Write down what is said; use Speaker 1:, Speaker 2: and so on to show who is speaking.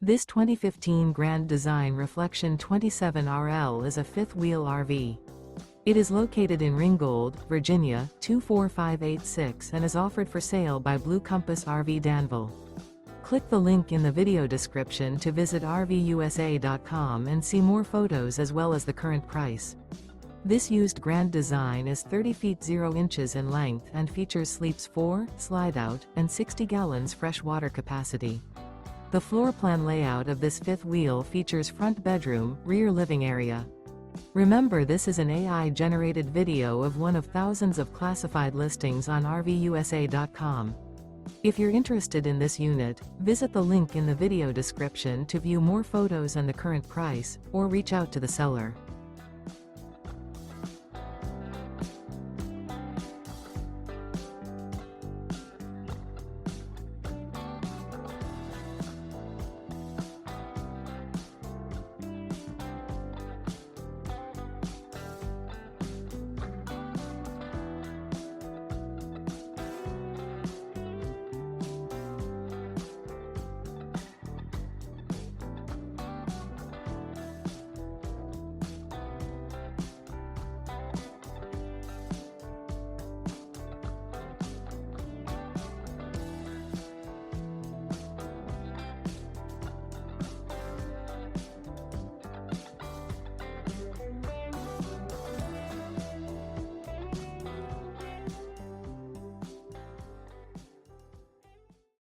Speaker 1: This 2015 Grand Design Reflection 27RL is a fifth-wheel RV. It is located in Ringgold, Virginia, 24586 and is offered for sale by Blue Compass RV Danville. Click the link in the video description to visit RVUSA.com and see more photos as well as the current price. This used Grand Design is 30 feet 0 inches in length and features sleeps 4, slide-out, and 60 gallons fresh water capacity. The floor plan layout of this fifth wheel features front bedroom, rear living area. Remember, this is an AI-generated video of one of thousands of classified listings on RVUSA.com. If you're interested in this unit, visit the link in the video description to view more photos and the current price, or reach out to the seller.